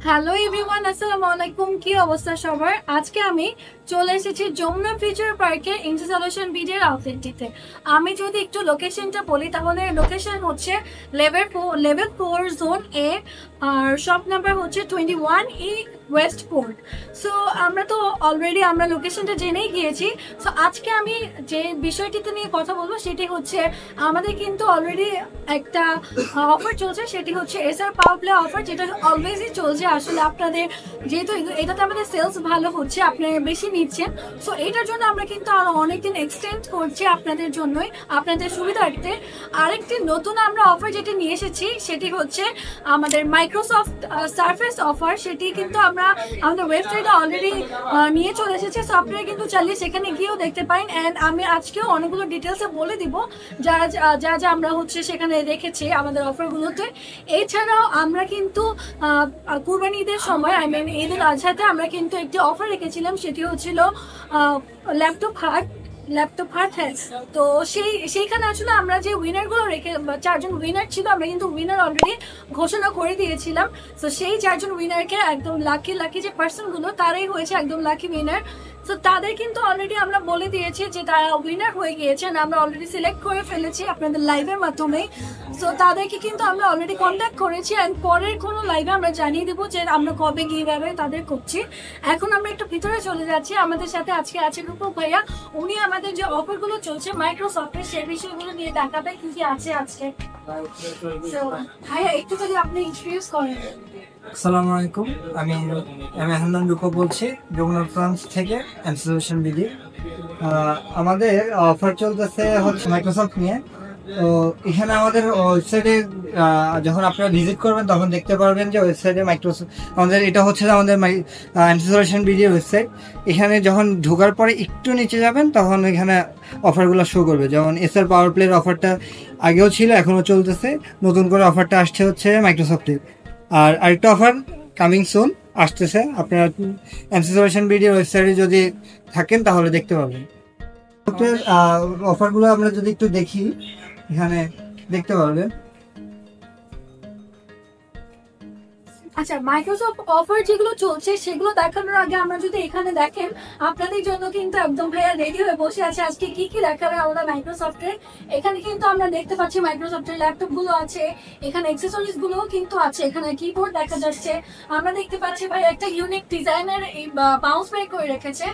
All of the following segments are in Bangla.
হ্যালো এভরিওয়ান, আসসালামু আলাইকুম। কি অবস্থা সবার? আজকে আমি চলে এসেছি যমুনা ফিউচার পার্কে ইনস্টলেশন বিডের আউটলেটটিতে। আমি যদি একটু লোকেশনটা বলি তাহলে লোকেশন হচ্ছে লেভেল 4 জোন এ, আর শপ নাম্বার হচ্ছে 21E ওয়েস্ট পোর্ট। সো আমরা তো অলরেডি আমরা লোকেশনটা জেনেই গিয়েছি। সো আজকে আমি যে বিষয়টিতে নিয়ে কথা বলবো সেটি হচ্ছে আমাদের কিন্তু অলরেডি একটা অফার চলছে, সেটি হচ্ছে এসআর পাওয়ার প্লে অফার, যেটা অলওয়েজই চলছে। আসলে আপনাদের যেহেতু এটাতে আমাদের সেলস ভালো হচ্ছে, আপনারা বেশি নিচ্ছেন, সো এটার জন্য আমরা কিন্তু আরো অনেকদিন এক্সটেন্ড করছি আপনাদের জন্যই, আপনাদের সুবিধার্থে। আরেকটি নতুন আমরা অফার যেটি নিয়ে এসেছি সেটি হচ্ছে আমাদের মাইক্রোসফট সার্ফেস অফার। সেটি কিন্তু আমরা আমাদের ওয়েবসাইটে অলরেডি নিয়ে চলে এসেছি, সো আপনারা কিন্তু চাইলে সেখানে গিয়েও দেখতে পারেন। অ্যান্ড আমি আজকেও অনেকগুলো ডিটেলসে বলে দিব যা যা যা আমরা হচ্ছে সেখানে রেখেছি আমাদের অফারগুলোতে। এছাড়াও আমরা কিন্তু কুরবানি ঈদের সময় ঈদ উল আজহাতে আমরা কিন্তু একটি অফার রেখেছিলাম, সেটি হচ্ছিল ল্যাপটপ হার্ট হেলথ। তো সেইখানে আসলে আমরা যে উইনারগুলো রেখে 4জন উইনার ছিল, আমরা কিন্তু উইনার অলরেডি ঘোষণা করে দিয়েছিলাম। তো সেই 4জন উইনারকে একদম লাকি যে পার্সনগুলো তারাই হয়েছে একদম লাকি উইনার। তো তাদের কিন্তু অলরেডি আমরা বলে দিয়েছি যে তারা উইনার হয়ে গিয়েছেন, আমরা অলরেডি সিলেক্ট করে ফেলেছি আপনাদের লাইভের মাধ্যমে। সো তাদেরকে কিন্তু আমরা অলরেডি কন্ট্যাক্ট করেছি, অ্যান্ড পরের কোনো লাইভে আমরা জানিয়ে দেবো যে আমরা কবে কিভাবে তাদের করছি। এখন আমরা একটু ভিতরে চলে যাচ্ছি। আমাদের সাথে আজকে আছে রূপক ভাইয়া, উনি আমাদের যে অফারগুলো চলছে মাইক্রোসফটের সেই বিষয়গুলো নিয়ে দেখাবে কি কি আছে আজকে। ভাইয়া একটু যদি আপনি ইন্ট্রোডিউস করেন। আসসালামু আলাইকুম, আমি হান্নান রূপক বলছি যমুনা ফ্রান্স থেকে ইনস্টলেশন বিডি। আমাদের অফার চলতেছে হচ্ছে মাইক্রোসফট নিয়ে। তো এখানে আমাদের ওয়েবসাইটে যখন আপনারা ভিজিট করবেন তখন দেখতে পারবেন যে ওয়েবসাইটে মাইক্রোসফট আমাদের এটা হচ্ছে আমাদের ইনস্টলেশন বিডির ওয়েবসাইট। এখানে যখন ঢোকার পরে একটু নিচে যাবেন তখন এখানে অফারগুলো শো করবে। যেমন এসআর পাওয়ার প্লের অফারটা আগেও ছিল, এখনও চলতেছে। নতুন করে অফারটা আসছে হচ্ছে মাইক্রোসফটের। আর আরেকটা অফার কামিং সুন আসতেছে, আপনারা ইনস্টলেশন বিডির ওয়েবসাইটে যদি থাকেন তাহলে দেখতে পাবেন। অফারগুলো আমরা যদি একটু দেখি, এখানে দেখতে পারবেন। আচ্ছা, মাইক্রোসফট অফার যেগুলো চলছে সেগুলো দেখানোর আগে আমরা যদি এখানে দেখেন, আপনাদের জন্য কিন্তু একদম ভাইয়া রেডি হয়ে বসে আছে আজকে কি কি দেখাবে আমরা মাইক্রোসফটের। এখানে কিন্তু আমরা দেখতে পাচ্ছি মাইক্রোসফটের ল্যাপটপ গুলো আছে, এখানে অ্যাক্সেসরিজ গুলোও কিন্তু আছে, এখানে কিবোর্ড দেখা যাচ্ছে। আমরা দেখতে পাচ্ছি ভাই একটা ইউনিক ডিজাইনের মাউস ব্যাগ করে রেখেছে।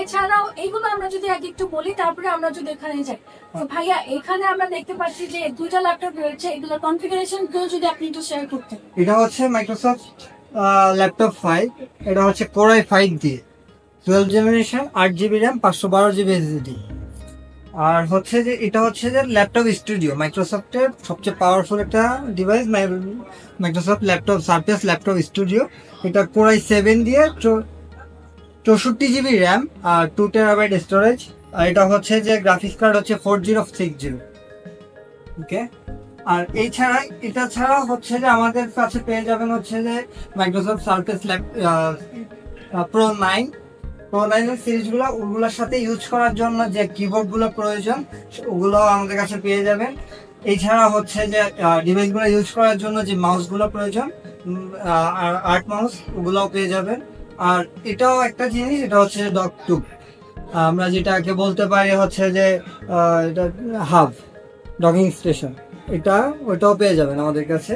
এছাড়াও এইগুলো আমরা যদি আগে একটু বলি তারপরে আমরা যদি এখানে যাই। তো ভাইয়া এখানে আমরা দেখতে পাচ্ছি যে দুইটা ল্যাপটপ রয়েছে, এগুলোর কনফিগারেশন গুলো যদি আপনি একটু শেয়ার করতেন। এটা হচ্ছে মাইক্রোসফট ল্যাপটপ 5, এটা হচ্ছে Core i5 দিয়ে 12 generation, 8GB RAM, 512GB SSD। আর হচ্ছে যে এটা হচ্ছে যে ল্যাপটপ স্টুডিও, মাইক্রোসফটের সবচেয়ে পাওয়ারফুল একটা device, Microsoft laptop surface laptop studio. এটা Core i7 দিয়ে 64GB র্যাম আর 2TB স্টোরেজ। আর এটা হচ্ছে যে গ্রাফিক্স কার্ড হচ্ছে 4060। ওকে। আর এটা ছাড়া হচ্ছে যে আমাদের কাছে পেয়ে যাবেন হচ্ছে যে মাইক্রোসফট সারফেস প্রো 9 এর সিরিজগুলো, ওগুলোর সাথে ইউজ করার জন্য যে কিবোর্ডগুলো প্রয়োজন ওগুলো আমাদের কাছে পেয়ে যাবেন। এছাড়া হচ্ছে যে ডিভাইসগুলো ইউজ করার জন্য যে মাউসগুলো প্রয়োজন, আর আর্ট মাউস, ওগুলোও পেয়ে যাবেন। আর এটাও একটা জিনিস, এটা হচ্ছে ডক টু, আমরা যেটাকে বলতে পারি হচ্ছে যে এটা হাব ডকিং স্টেশন, ওইটাও পেয়ে যাবেন আমাদের কাছে।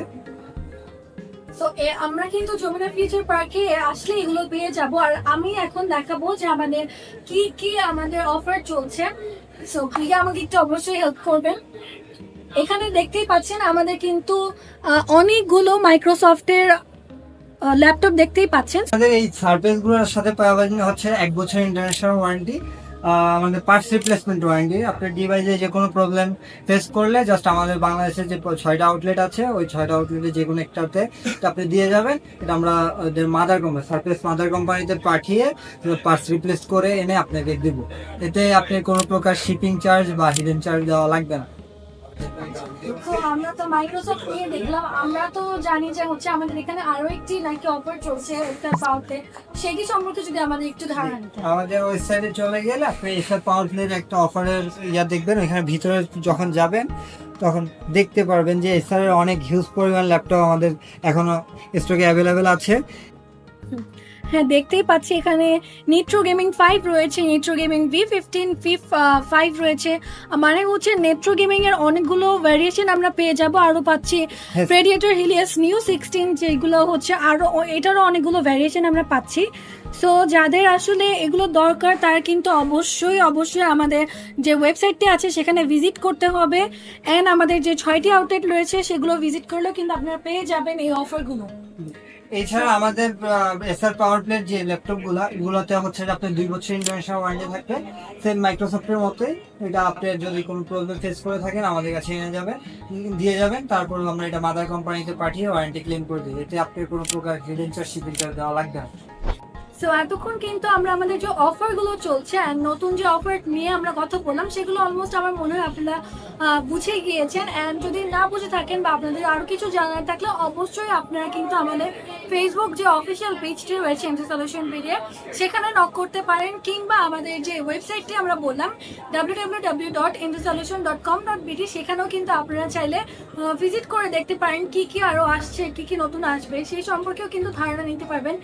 তো আমরা কিন্তু যমুনা ফিউচার পার্কে আসলে এগুলো পেয়ে যাব। আর আমি এখন দেখাবো যে আমাদের কি কি আমাদের অফার চলছে। সো ভাইয়া আমাকে একটু অবশ্যই হেল্প করবেন। এখানে দেখতেই পাচ্ছেন আমাদের কিন্তু অনেকগুলো মাইক্রোসফটের ল্যাপটপ দেখতেই পাচ্ছেন। আমাদের এই সার্ভিস গুলোর সাথে পাওয়া হচ্ছে 1 বছর ইন্টারন্যাশনাল ওয়ারেন্টি, আমাদের পার্টস রিপ্লেসমেন্ট ওয়ারেন্টি। আপনার ডিভাইসে যে কোনো প্রবলেম ফেস করলে জাস্ট আমাদের বাংলাদেশের যে 6টা আউটলেট আছে ওই 6টা আউটলেটে যে কোনো একটাতে আপনি দিয়ে যাবেন। এটা আমরা ওদের মাদার কোম্পানি সার্ফেস মাদার কোম্পানিতে পাঠিয়ে পার্টস রিপ্লেস করে এনে আপনাকে দেবো। এতে আপনি কোনো প্রকার শিপিং চার্জ বা হিডেন চার্জ দেওয়া লাগবে না। তো আমরা তো মাইক্রোসফট নিয়ে দেখলাম, আমরা তো জানি যে হচ্ছে আমাদের এখানে আরো একটি নাকি অফার চলছে একটা পাওয়াতে, সেটি সম্পর্কে যদি আমাদের একটু ধারণা দিতেন। আমাদের ওয়েবসাইটে চলে গেলে আপনি এসব পাওয়ারফুলের একটা অফারের দেখবেন। এখানে ভিতরে যখন যাবেন তখন দেখতে পারবেন যে এসআর অনেক হিউজ পরিমাণ ল্যাপটপ আমাদের এখনো স্টকে অ্যাভেলেবেল আছে। হ্যাঁ, দেখতেই পাচ্ছি এখানে নিট্রো গেমিং 5 রয়েছে, নিট্রো গেমিং V15 5 রয়েছে। মানে হচ্ছে নিট্রো গেমিং এর অনেকগুলো ভ্যারিয়েশন আমরা পেয়ে যাব। আরো পাচ্ছি প্রেডিয়েটর হিলিয়াস নিউ 16, যেগুলো হচ্ছে আরো এটারও অনেকগুলো ভ্যারিয়েশন আমরা পাচ্ছি। সো যাদের আসলে এগুলো দরকার তারা কিন্তু অবশ্যই আমাদের যে ওয়েবসাইটটি আছে সেখানে ভিজিট করতে হবে। অ্যান্ড আমাদের যে 6টি আউটলেট রয়েছে সেগুলো ভিজিট করলেও কিন্তু আপনারা পেয়ে যাবেন এই অফারগুলো। এছাড়া আমাদের এসআর পাওয়ার প্লেট যে ল্যাপটপ এগুলোতে হচ্ছে যে আপনার 2 বছর ইন্টারন্যাশনাল ওয়ারেন্টি থাকবে। সেম মাইক্রোসফটের মতোই এটা আপনি যদি কোনো প্রবলেম ফেস করে থাকেন আমাদের কাছে দিয়ে যাবেন, তারপর আমরা এটা মাদার কোম্পানিতে পাঠিয়ে ওয়ারেন্টি ক্লেম করে দিই। এতে আপনার কোনো প্রকার ক্রেডেনশিয়াল শিপিং চার্জ দেওয়া লাগবে না। সো এতক্ষণ কিন্তু আমরা আমাদের যে অফারগুলো চলছে আর নতুন যে অফার নিয়ে আমরা কথা বললাম সেগুলো অলমোস্ট আমার মনে হয় আপনারা বুঝে গিয়েছেন। অ্যান্ড যদি না বুঝে থাকেন বা আপনাদের আরও কিছু জানার থাকলে অবশ্যই আপনারা কিন্তু আমাদের ফেসবুক যে অফিসিয়াল পেজটি রয়েছে এমসি সলিউশন বিডি, সেখানে নক করতে পারেন, কিংবা আমাদের যে ওয়েবসাইটটি আমরা বললাম www.mcsolution.com.bd, সেখানেও কিন্তু আপনারা চাইলে ভিজিট করে দেখতে পারেন কি কি আরও আসছে, কি কি নতুন আসবে সেই সম্পর্কেও কিন্তু ধারণা নিতে পারবেন।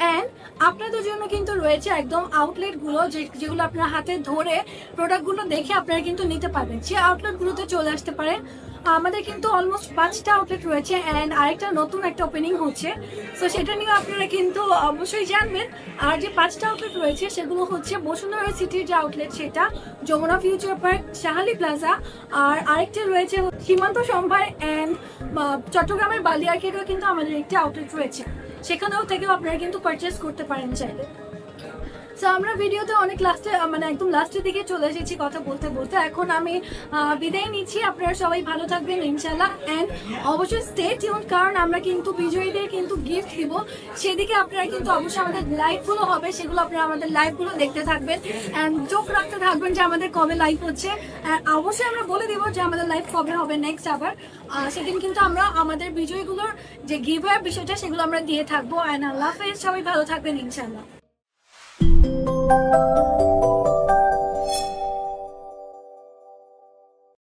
অ্যান্ড আপনাদের জন্য কিন্তু রয়েছে একদম আউটলেটগুলো যেগুলো আপনার হাতে ধরে প্রোডাক্টগুলো দেখে আপনারা কিন্তু নিতে পারবেন। সেই আউটলেটগুলোতে চলে আসতে পারেন। আমাদের কিন্তু অলমোস্ট 5টা আউটলেট রয়েছে অ্যান্ড আরেকটা নতুন একটা ওপেনিং হচ্ছে। সো সেটা নিয়ে আপনারা কিন্তু অবশ্যই জানবেন। আর যে 5টা আউটলেট রয়েছে সেগুলো হচ্ছে বসুন্ধরা সিটির যে আউটলেট সেটা, Jamuna future park, Shahali plaza, আর আরেকটা রয়েছে সীমান্ত সম্ভার অ্যান্ড চট্টগ্রামের বালিয়াকেরও কিন্তু আমাদের একটি আউটলেট রয়েছে, সেখানেও থেকেও আপনারা কিন্তু পারচেস করতে পারেন চাইলে। সো আমরা ভিডিওতে অনেক একদম লাস্টের দিকে চলে এসেছি কথা বলতে বলতে। এখন আমি বিদায় নিচ্ছি। আপনারা সবাই ভালো থাকবেন ইনশাল্লাহ। অ্যান্ড অবশ্যই স্টে টিউন, কারণ আমরা কিন্তু বিজয়ীদের কিন্তু গিফট দিব, সেদিকে আপনারা কিন্তু অবশ্যই আমাদের লাইভগুলো হবে সেগুলো আপনারা আমাদের লাইভগুলো দেখতে থাকবেন অ্যান্ড চোখ রাখতে থাকবেন যে আমাদের কবে লাইভ হচ্ছে। অবশ্যই আমরা বলে দিব যে আমাদের লাইভ কবে হবে নেক্সট আবার। সেদিন কিন্তু আমরা আমাদের বিজয়ীগুলোর যে গিভওয়ে বিষয়টা সেগুলো আমরা দিয়ে থাকবো। অ্যান্ড আল্লাহ হাফেজ, সবাই ভালো থাকবেন ইনশাল্লাহ।